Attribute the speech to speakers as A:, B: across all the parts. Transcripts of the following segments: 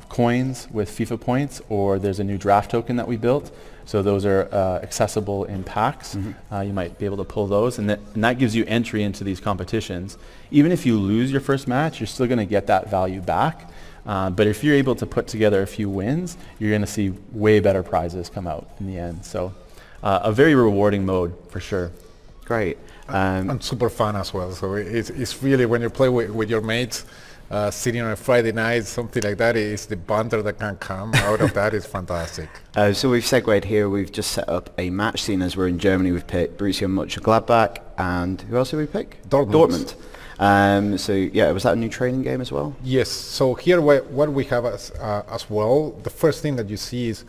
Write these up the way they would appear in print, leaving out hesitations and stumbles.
A: coins with FIFA points, or there's a new draft token that we built. So those are accessible in packs. You might be able to pull those, and that gives you entry into these competitions. Even if you lose your first match, you're still going to get that value back. But if you're able to put together a few wins, you're going to see way better prizes come out in the end. So a very rewarding mode for sure.
B: Great.
C: And super fun as well. So it's really, when you play with your mates, sitting on a Friday night, something like that, is the banter that can come out of that is fantastic.
B: So we've segued here. We've just set up a match scene as we're in Germany. We've picked Borussia Mönchengladbach, and who else did we pick?
C: Dortmund.
B: So yeah, was that a new training game as well?
C: Yes. So here what we have as well, the first thing that you see is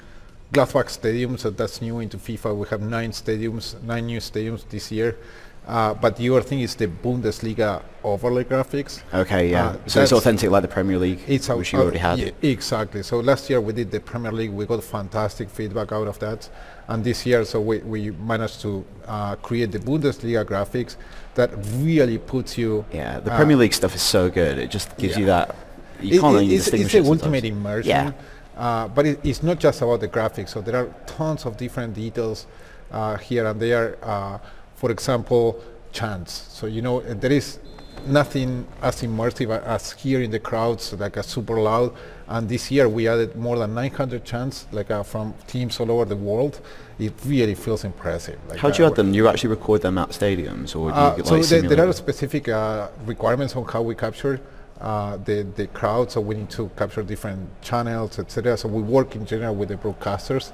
C: Gladbach Stadium. So that's new into FIFA. We have 9 new stadiums this year. But the other thing is the Bundesliga overlay graphics.
B: Okay, yeah. So it's authentic like the Premier League, which you already had.
C: Yeah, exactly. So last year we did the Premier League. We got fantastic feedback out of that. And this year, so we managed to create the Bundesliga graphics that really puts you...
B: Yeah, the Premier League stuff is so good. It just gives you that... You can't even distinguish it.
C: It's the ultimate immersion. Yeah. But it's not just about the graphics. So there are tons of different details here and there. For example, chants. So there is nothing as immersive as here in the crowds, like a super loud. And this year we added more than 900 chants, from teams all over the world. It really feels impressive.
B: How do you add them? Do you actually record them at stadiums, or do you
C: there are specific requirements on how we capture the crowd. So we need to capture different channels, etc. So we work in general with the broadcasters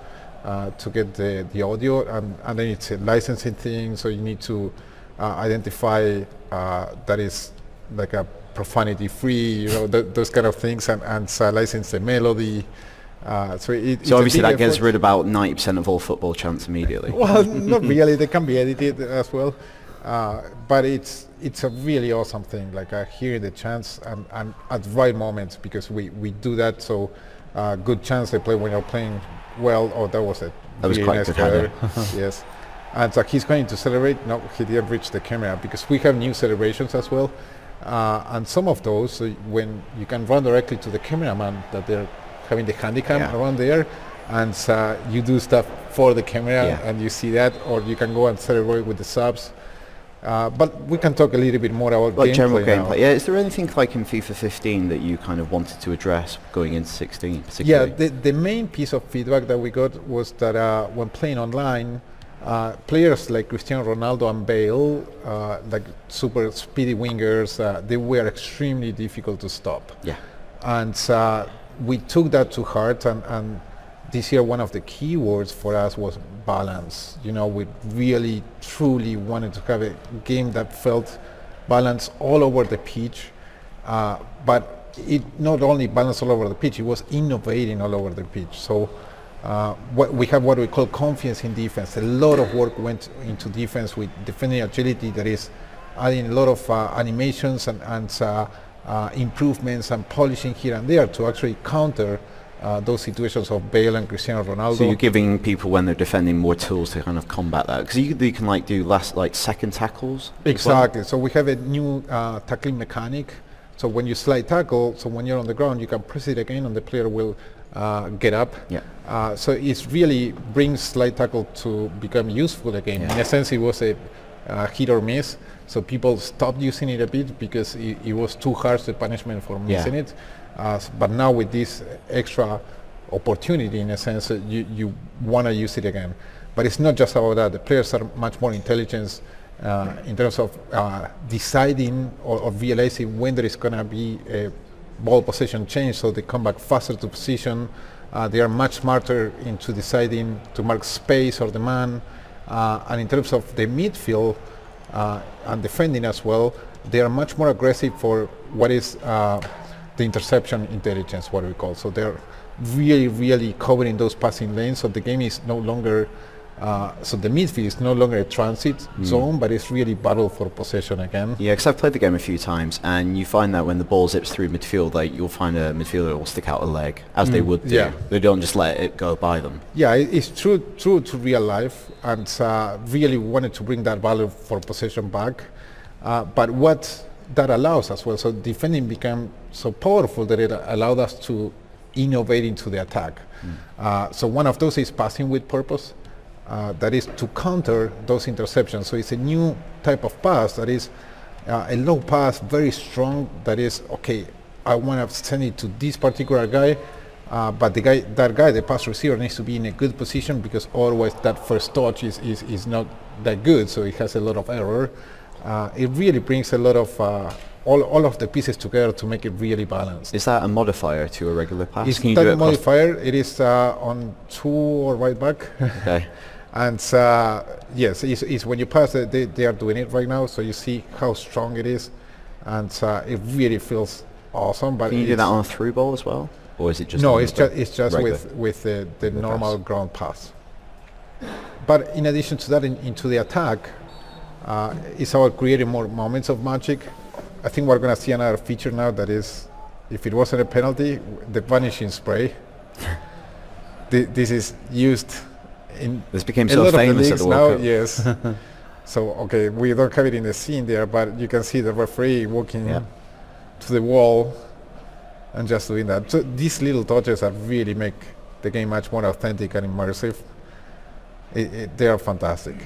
C: to get the audio, and then it's a licensing thing, so you need to identify that is like a profanity free, those kind of things, and license the melody. So
B: obviously that gets rid of about 90% of all football chants immediately.
C: Well, not really. They can be edited as well, but it's a really awesome thing, hearing the chants and at the right moments, because we do that. So good chants they play when you're playing well. Oh, that was
B: quite nice good header.
C: Yes. And so he's going to celebrate. No, he didn't reach the camera, because we have new celebrations as well. And some of those, when you can run directly to the cameraman, that they're having the handycam around there, and you do stuff for the camera, and you see that, or you can go and celebrate with the subs. But we can talk a little bit more about
B: general gameplay.
C: now.
B: Yeah, is there anything like in FIFA 15 that you kind of wanted to address going into 16 particularly?
C: Yeah, the main piece of feedback that we got was that when playing online, players like Cristiano Ronaldo and Bale, like super speedy wingers, they were extremely difficult to stop.
B: Yeah.
C: And we took that to heart, and this year one of the key words for us was balance. We really truly wanted to have a game that felt balanced all over the pitch, but it not only balanced all over the pitch, it was innovating all over the pitch. So what we call confidence in defense. A lot of work went into defense with defending agility, that is adding a lot of animations and improvements and polishing here and there to actually counter those situations of Bale and Cristiano Ronaldo.
B: So you're giving people, when they're defending, more tools to kind of combat that, because you can do second tackles.
C: Exactly. Well. So we have a new tackling mechanic. So when you slide tackle, so when you're on the ground, you can press it again, and the player will get up.
B: Yeah.
C: So it really brings slide tackle to become useful again. Yeah. In a sense, it was a hit or miss. So people stopped using it a bit because it was too harsh, the punishment for missing it. But now with this extra opportunity, in a sense, you want to use it again. But it's not just about that. The players are much more intelligent in terms of deciding or realizing when there is going to be a ball possession change, so they come back faster to position. They are much smarter into deciding to mark space or the man. And in terms of the midfield and defending as well, they are much more aggressive for what is the interception intelligence, what we call. So they're really, really covering those passing lanes. So the game is no longer, so the midfield is no longer a transit zone, but it's really battle for possession again.
B: Yeah, because I've played the game a few times, and you find that when the ball zips through midfield, you'll find a midfielder will stick out a leg, as they would do. Yeah. They don't just let it go by them.
C: Yeah, it's true to real life, and really wanted to bring that battle for possession back. But what that allows as well, so defending became so powerful that it allowed us to innovating to the attack. So one of those is passing with purpose. That is to counter those interceptions. So it's a new type of pass that is a low pass, very strong. That is okay. I want to send it to this particular guy, but that guy, the pass receiver, needs to be in a good position because otherwise that first touch is not that good. So it has a lot of error. It really brings a lot of all of the pieces together to make it really balanced.
B: Is that a modifier to a regular pass?
C: It's not a modifier. It is on 2 or right back.
B: Okay.
C: And yes, it's when you pass it, they are doing it right now, so you see how strong it is, and it really feels awesome. But
B: can you do that on a through ball as well, or is it just?
C: No, it's just with the normal ground pass. But in addition to that, into the attack, it's about creating more moments of magic. I think we're going to see another feature now that is, if it wasn't a penalty, the vanishing spray. This is used.
B: This became so famous at the World Cup.
C: Yes. So okay, we don't have it in the scene there, but you can see the referee walking to the wall and just doing that. So these little touches that really make the game much more authentic and immersive. They are fantastic.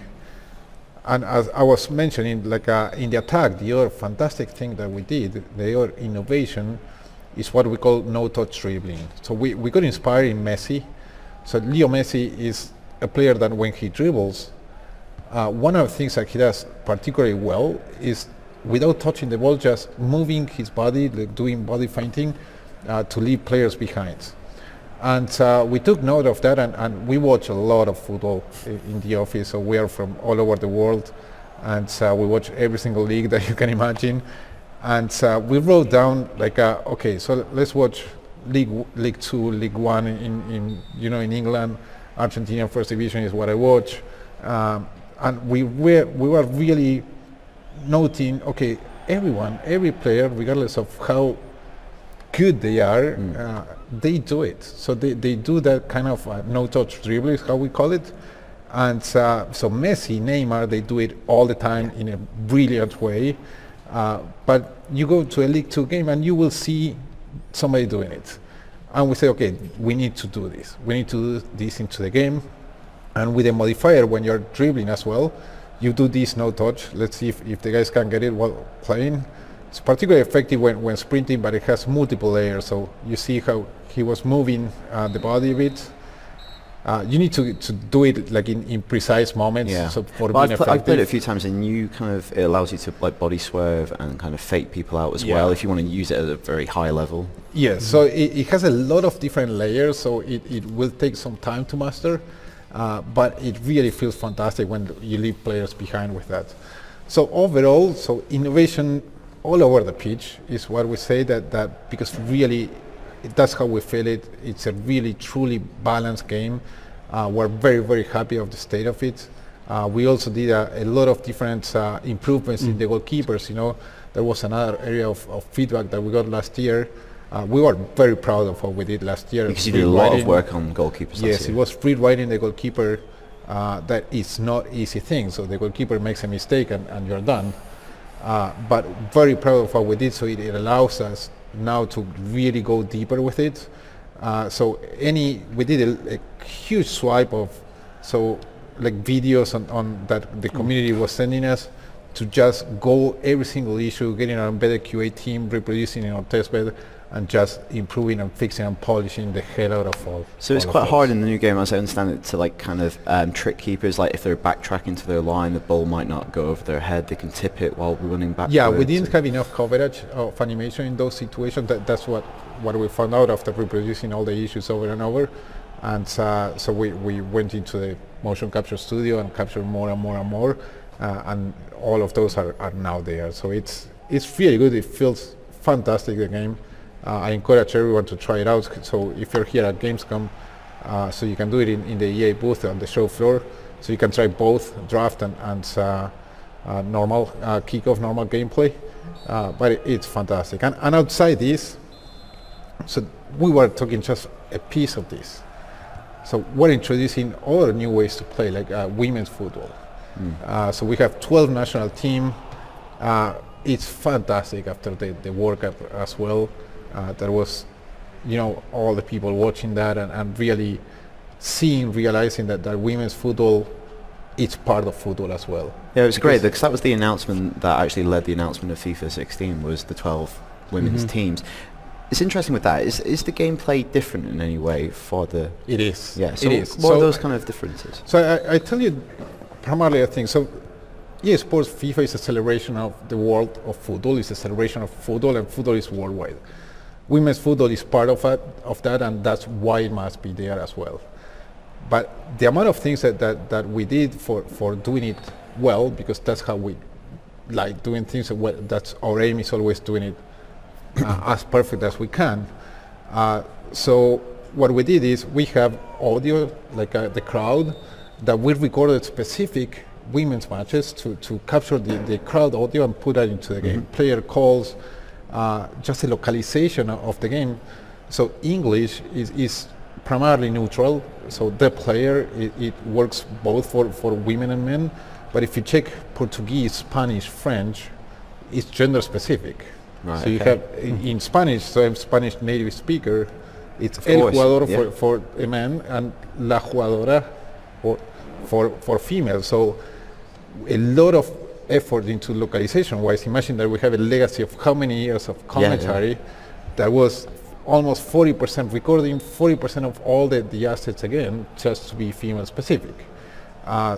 C: And as I was mentioning, like in the attack, the other fantastic thing that we did, the other innovation, is what we call no-touch dribbling. So we got inspired in Messi. So Leo Messi is a player that when he dribbles, one of the things that he does particularly well is without touching the ball, just moving his body, like doing body feinting to leave players behind. And we took note of that, and we watch a lot of football in the office. So we are from all over the world, and we watch every single league that you can imagine. And we wrote down like, okay, so let's watch League 2, League 1 in England. Argentina First Division is what I watch, and we were really noting, okay, every player, regardless of how good they are, they do it. So they do that kind of no-touch dribble is how we call it. And so Messi, Neymar, they do it all the time in a brilliant way. But you go to a League 2 game and you will see somebody doing it. And we say, okay, we need to do this. We need to do this into the game. And with a modifier, when you're dribbling as well, you do this no-touch. Let's see if the guys can get it while playing. It's particularly effective when sprinting, but it has multiple layers. So you see how he was moving the body a bit. You need to do it like in precise moments.
B: Yeah.
C: So for being effective.
B: I've played it a few times, and it allows you to like body swerve and kind of fake people out as well if you want to use it at a very high level.
C: Yes. So it has a lot of different layers. So it will take some time to master, but it really feels fantastic when you leave players behind with that. So overall, innovation all over the pitch is what we say that because really that's how we feel it. It's a really truly balanced game. We're very, very happy of the state of it. We also did a lot of different improvements in the goalkeepers. There was another area of feedback that we got last year. We were very proud of what we did last year.
B: Because you did a lot of work on goalkeepers last year.
C: Yes, it was free-writing the goalkeeper. That is not easy thing. So the goalkeeper makes a mistake and you're done. But very proud of what we did, so it allows us now to really go deeper with it. We did a huge swipe of videos on that the community was sending us to just go every single issue, getting our embedded QA team, reproducing in our testbed, and just improving and fixing and polishing the hell out of all.
B: So it's quite hard in the new game, as I understand it, to trick keepers. Like if they're backtracking to their line, the ball might not go over their head. They can tip it while running back.
C: Yeah, we didn't have enough coverage of animation in those situations. That's what we found out after reproducing all the issues over and over. And so we went into the motion capture studio and captured more and more and more. And all of those are now there. So it's really good. It feels fantastic, the game. I encourage everyone to try it out. So if you're here at Gamescom, so you can do it in the EA booth on the show floor. So you can try both draft and normal kickoff, normal gameplay. But it's fantastic. And outside this, so we were talking just a piece of this. So we're introducing other new ways to play, like women's football. So we have 12 national team. It's fantastic after the World Cup as well. There was all the people watching that and really realizing that women's football is part of football as well.
B: Yeah, it was great because that was the announcement that actually led the announcement of FIFA 16 was the 12 women's teams. It's interesting with that. Is the gameplay different in any way for the...
C: It is.
B: Yeah, so
C: it is.
B: What are those kind of differences?
C: So I tell you primarily I think, so yes, of course FIFA is a celebration of the world of football, it's a celebration of football, and football is worldwide. Women's football is part of that, and that's why it must be there as well. But the amount of things that we did for doing it well, because that's how we like doing things, that's our aim, is always doing it as perfect as we can. So what we did is we have audio, like the crowd, that we recorded specific women's matches to capture the crowd audio and put that into the game. Player calls, just the localization of the game. So English is primarily neutral, so the player, it works both for women and men, but if you check Portuguese, Spanish, French, it's gender specific.
B: Right,
C: so you have in Spanish, so I'm Spanish native speaker, it's el jugador for a man and la jugadora for female. So a lot of effort into localization wise. Imagine that we have a legacy of how many years of commentary that was almost 40% recording, 40% of all the assets again, just to be female specific.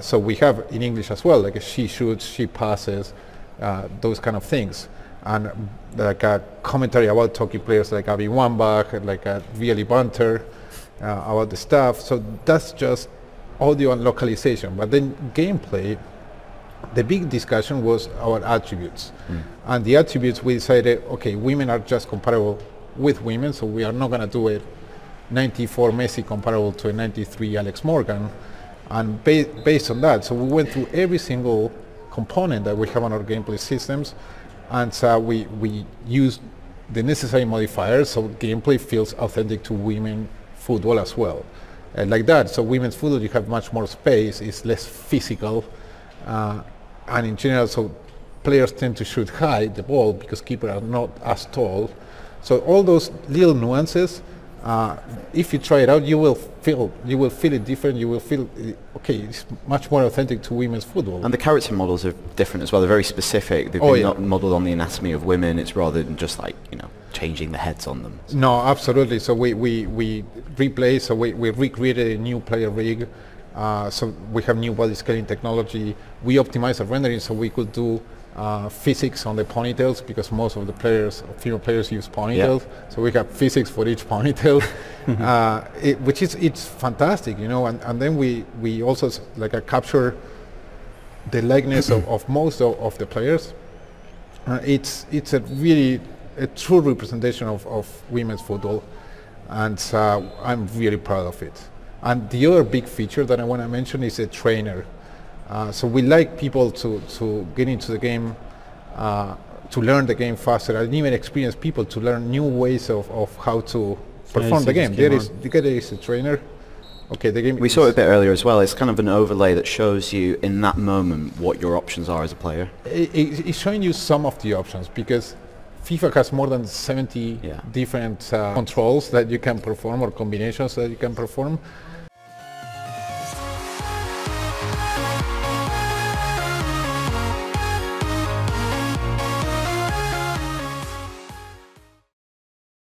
C: So we have in English as well, like she shoots, she passes, those kind of things. And like a commentary about talking players like Abby Wambach, like a really banter about the stuff. So that's just audio and localization. But then gameplay, the big discussion was our attributes. And the attributes, we decided, okay, women are just comparable with women, so we are not going to do a 94 Messi comparable to a 93 Alex Morgan. And based on that, so we went through every single component that we have on our gameplay systems, and so we used the necessary modifiers so gameplay feels authentic to women football as well. Like that, so women's football, you have much more space, it's less physical, and in general, so players tend to shoot high the ball because keepers are not as tall. So all those little nuances, if you try it out, you will feel it different. You will feel okay. It's much more authentic to women's football.
B: And the character models are different as well. They're very specific. They've been not modeled on the anatomy of women. It's rather than just like changing the heads on them.
C: No, absolutely. So we replaced. So we recreated a new player rig. So we have new body scaling technology. We optimized the rendering so we could do physics on the ponytails because most of the players, female players, use ponytails. So we have physics for each ponytail, which it's fantastic, And then we also capture the likeness of most of the players. It's a true representation of women's football, and I'm really proud of it. And the other big feature that I want to mention is a trainer. So we like people to get into the game, to learn the game faster, and even experienced people to learn new ways of how to perform the game. There is a trainer. Okay, the game.
B: We saw it a bit earlier as well. It's kind of an overlay that shows you in that moment what your options are as a player.
C: It's showing you some of the options because FIFA has more than 70 different controls that you can perform or combinations that you can perform.